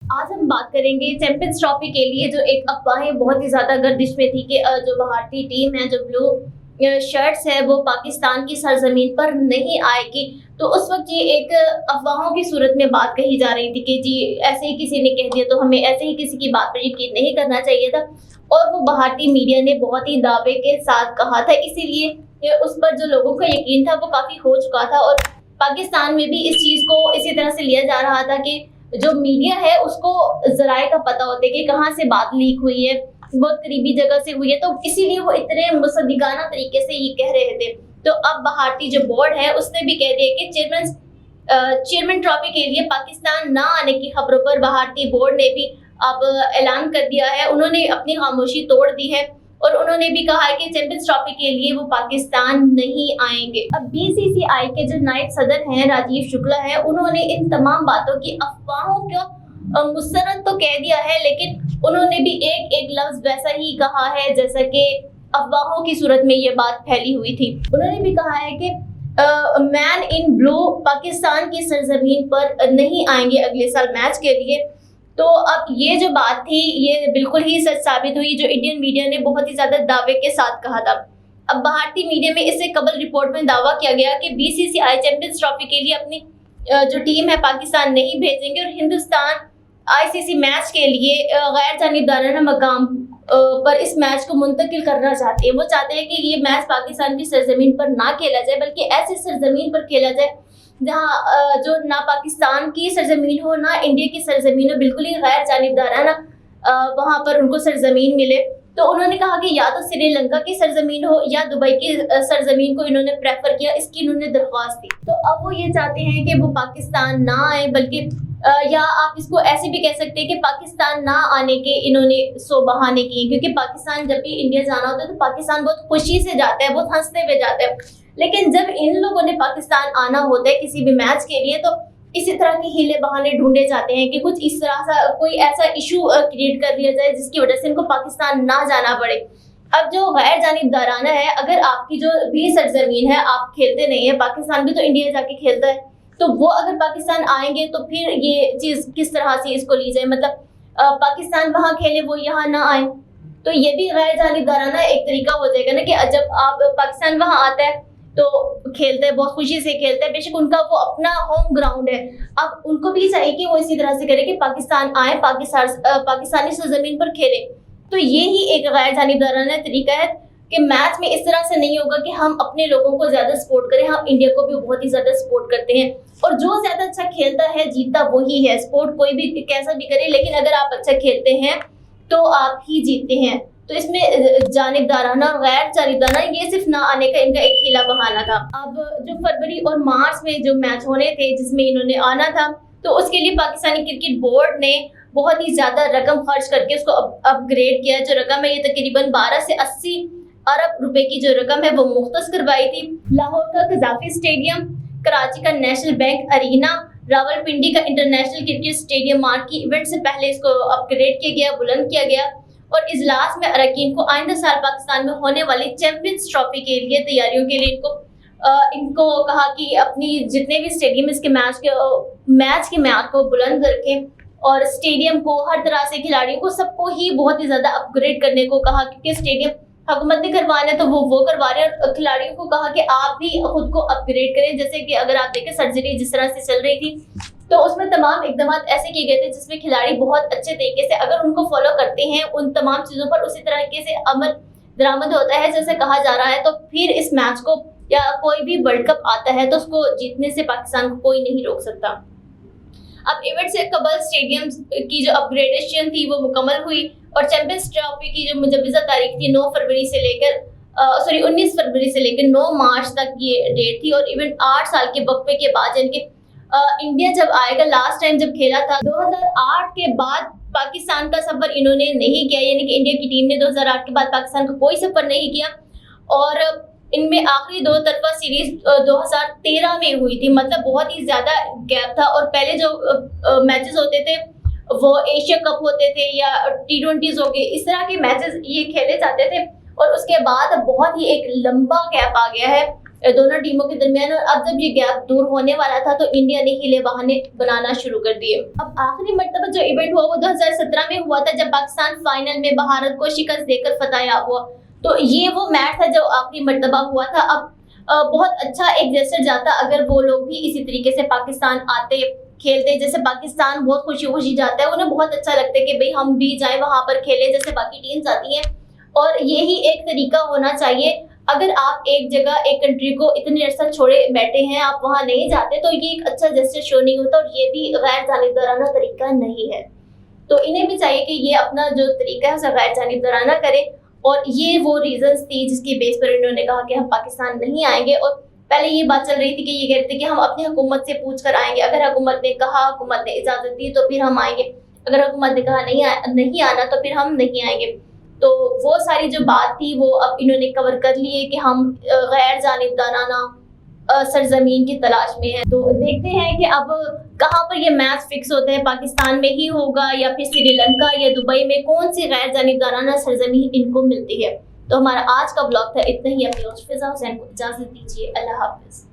आज हम बात करेंगे चैंपियंस ट्रॉफी के लिए जो एक अफवाहें बहुत ही ज्यादा गर्दिश में थी कि जो भारतीय टीम है, जो ब्लू शर्ट्स है, वो पाकिस्तान की सरजमीन पर नहीं आएगी। तो उस वक्त ये एक अफवाहों की सूरत में बात कही जा रही थी कि जी ऐसे ही किसी ने कह दिया तो हमें ऐसे ही किसी की बात पर यकीन नहीं करना चाहिए था, और वो भारतीय मीडिया ने बहुत ही दावे के साथ कहा था, इसीलिए उस पर जो लोगों का यकीन था वो काफी हो चुका था। और पाकिस्तान में भी इस चीज को इसी तरह से लिया जा रहा था कि जो मीडिया है उसको जराए का पता होता है कि कहाँ से बात लीक हुई है, बहुत करीबी जगह से हुई है, तो इसीलिए वो इतने मुसद्दिकाना तरीके से ये कह रहे थे। तो अब भारतीय जो बोर्ड है उसने भी कह दिया कि चेयरमैन ट्रॉफी के लिए पाकिस्तान ना आने की खबरों पर भारतीय बोर्ड ने भी अब ऐलान कर दिया है। उन्होंने अपनी खामोशी तोड़ दी है और उन्होंने भी कहा है कि चैंपियंस ट्रॉफी के लिए वो पाकिस्तान नहीं आएंगे। अब बीसीसीआई के जो नायब सदर हैं राजीव शुक्ला है, उन्होंने इन तमाम बातों की अफवाहों को मुस्तरद तो कह दिया है, लेकिन उन्होंने भी एक एक लफ्ज वैसा ही कहा है जैसा कि अफवाहों की सूरत में ये बात फैली हुई थी। उन्होंने भी कहा है कि मैन इन ब्लू पाकिस्तान की सरजमीन पर नहीं आएंगे अगले साल मैच के लिए। तो अब ये जो बात थी ये बिल्कुल ही सच साबित हुई, जो इंडियन मीडिया ने बहुत ही ज्यादा दावे के साथ कहा था। अब भारतीय मीडिया में इससे कबल रिपोर्ट में दावा किया गया कि बीसीसीआई चैंपियंस ट्रॉफी के लिए अपनी जो टीम है पाकिस्तान नहीं भेजेंगे, और हिंदुस्तान आईसीसी मैच के लिए गैर जानिबदाराना मकाम पर इस मैच को मुंतकिल करना चाहते हैं। वो चाहते हैं कि ये मैच पाकिस्तान की सरजमीन पर ना खेला जाए, बल्कि ऐसी सरजमीन पर खेला जाए जहाँ जो ना पाकिस्तान की सरजमीन हो ना इंडिया की सरजमीन हो, बिल्कुल ही गैर जानिबदाराना वहाँ पर उनको सरजमीन मिले। तो उन्होंने कहा कि या तो श्रीलंका की सरजमीन हो या दुबई की सरजमीन को इन्होंने प्रेफर किया, इसकी इन्होंने दरख्वास्त दी। तो अब वो ये चाहते हैं कि वो पाकिस्तान ना आए, बल्कि या आप इसको ऐसे भी कह सकते हैं कि पाकिस्तान ना आने के इन्होंने 100 बहाने किए, क्योंकि पाकिस्तान जब भी इंडिया जाना होता है तो पाकिस्तान बहुत खुशी से जाता है, बहुत हंसते हुए जाता है, लेकिन जब इन लोगों ने पाकिस्तान आना होता है किसी भी मैच के लिए तो इसी तरह के हीले बहाने ढूंढे जाते हैं कि कुछ इस तरह सा कोई ऐसा इशू क्रिएट कर दिया जाए जिसकी वजह से इनको पाकिस्तान ना जाना पड़े। अब जो गैर जानिबदाराना है, अगर आपकी जो भी सरजमीन है आप खेलते नहीं है, पाकिस्तान भी तो इंडिया जाके खेलता है, तो वो अगर पाकिस्तान आएंगे तो फिर ये चीज किस तरह से इसको ली जाए, मतलब पाकिस्तान वहां खेले वो यहाँ ना आए, तो ये भी गैर जानिबदाराना एक तरीका हो जाएगा ना कि जब आप पाकिस्तान वहां आता है तो खेलते हैं, बहुत खुशी से खेलते हैं, बेशक उनका वो अपना होम ग्राउंड है। अब उनको भी चाहिए कि वो इसी तरह से करे कि पाकिस्तान आए, पाकिस्तानी सरजमीन पर खेले। तो ये ही एक गैर जानिबदाराना तरीका है कि मैच में इस तरह से नहीं होगा कि हम अपने लोगों को ज्यादा सपोर्ट करें, हम इंडिया को भी बहुत ही ज्यादा सपोर्ट करते हैं, और जो ज्यादा अच्छा खेलता है जीतता वही है। सपोर्ट कोई भी कैसा भी करे, लेकिन अगर आप अच्छा खेलते हैं तो आप ही जीतते हैं। तो इसमें जानिबदाराना गैर जानिबदाराना ये सिर्फ ना आने का इनका एक हीला बहाना था। अब जो फरवरी और मार्च में जो मैच होने थे जिसमें इन्होंने आना था, तो उसके लिए पाकिस्तानी क्रिकेट बोर्ड ने बहुत ही ज्यादा रकम खर्च करके उसको अपग्रेड किया। जो रकम है ये तकरीबन 12 से 80 अरब रुपए की जो रकम है वो मुख्तस करवाई थी। लाहौर का कजाफी स्टेडियम, कराची का नेशनल बैंक अरीना, रावलपिंडी का international cricket stadium marquee event से पहले इसको अपग्रेड किया गया, बुलंद किया गया, और इजलास में अरकान को आइंदा साल पाकिस्तान में होने वाली चैंपियंस ट्रॉफी के लिए तैयारियों के लिए इनको कहा कि अपनी जितने भी स्टेडियम इसके मैच के म्यार को बुलंद रखें, और स्टेडियम को हर तरह से खिलाड़ियों को सबको ही बहुत ही ज्यादा अपग्रेड करने को कहा, क्योंकि स्टेडियम हुकूमत ने करवाना है तो वो करवा रहे हैं, और खिलाड़ियों को कहा कि आप भी खुद को अपग्रेड करें। जैसे कि अगर आप देखें सर्जरी जिस तरह से चल रही थी तो उसमें तमाम इकदाम ऐसे किए गए थे जिसमें खिलाड़ी बहुत अच्छे तरीके से अगर उनको फॉलो करते हैं उन तमाम चीज़ों पर उसी तरीके से अमल दरामद होता है जैसे कहा जा रहा है, तो फिर इस मैच को या कोई भी वर्ल्ड कप आता है तो उसको जीतने से पाकिस्तान को कोई नहीं रोक सकता। अब इवेंट से कबल स्टेडियम की जो अपग्रेडेशन थी वो मुकम्मल हुई, और चैंपियंस ट्रॉफी की जो मुजवज़ा तारीख थी 19 फरवरी से लेकर 9 मार्च तक ये डेट थी, और इवेंट 8 साल के वक्फे के बाद यानी इंडिया जब आएगा, लास्ट टाइम जब खेला था 2008 के बाद पाकिस्तान का सफर इन्होंने नहीं किया, यानी कि इंडिया की टीम ने 2008 के बाद पाकिस्तान का कोई सफर नहीं किया, और इनमें आखिरी 2 तरफा सीरीज 2013 में हुई थी, मतलब बहुत ही ज्यादा गैप था। और पहले जो मैचेस होते थे वो एशिया कप होते थे या T20s हो गए, इस तरह के मैचेस ये खेले जाते थे, और उसके बाद बहुत ही एक लंबा गैप आ गया है दोनों टीमों के दरमियान। और अब जब ये गैप दूर होने वाला था तो इंडिया ने हीले बहाने बनाना शुरू कर दिए। अब आखिरी मर्तबा जो इवेंट हुआ वो 2017 में हुआ था, जब पाकिस्तान फाइनल में भारत को शिकस्त देकर फतह हुआ। तो ये वो मैच था जो आखिरी मर्तबा हुआ था। अब बहुत अच्छा एक जेस्चर जाता अगर वो लोग भी इसी तरीके से पाकिस्तान आते खेलते, जैसे पाकिस्तान बहुत खुशी जाता है, उन्हें बहुत अच्छा लगता है कि भाई हम भी जाएं वहां पर खेलें जैसे बाकी टीम्स आती हैं। और यही एक तरीका होना चाहिए। अगर आप एक जगह एक कंट्री को इतने अरसा छोड़े बैठे हैं, आप वहां नहीं जाते, तो ये एक अच्छा जेस्चर शो नहीं होता और ये भी गैर जानिबदाराना तरीका नहीं है। तो इन्हें भी चाहिए कि ये अपना जो तरीका है उसे गैर जानिबदाराना करें। और ये वो रीजंस थी जिसकी बेस पर इन्होंने कहा कि हम पाकिस्तान नहीं आएंगे। और पहले ये बात चल रही थी कि ये कहते थे कि हम अपनी हुकूमत से पूछ कर आएंगे, अगर हुकूमत ने कहा, हुकूमत ने इजाजत दी तो फिर हम आएंगे, अगर हुकूमत ने कहा नहीं आना तो फिर हम नहीं आएंगे। तो वो सारी जो बात थी वो अब इन्होंने कवर कर ली है कि हम गैर जानिबदाराना सरजमीन की तलाश में है। तो देखते हैं कि अब कहाँ पर ये मैच फिक्स होता है, पाकिस्तान में ही होगा या फिर श्रीलंका या दुबई में, कौन सी गैर जानिबदाराना सरजमीन इनको मिलती है। तो हमारा आज का ब्लॉग था इतना ही। अपनी फिजा हुसैन को इजाजत दीजिए। अल्लाह हाफिज।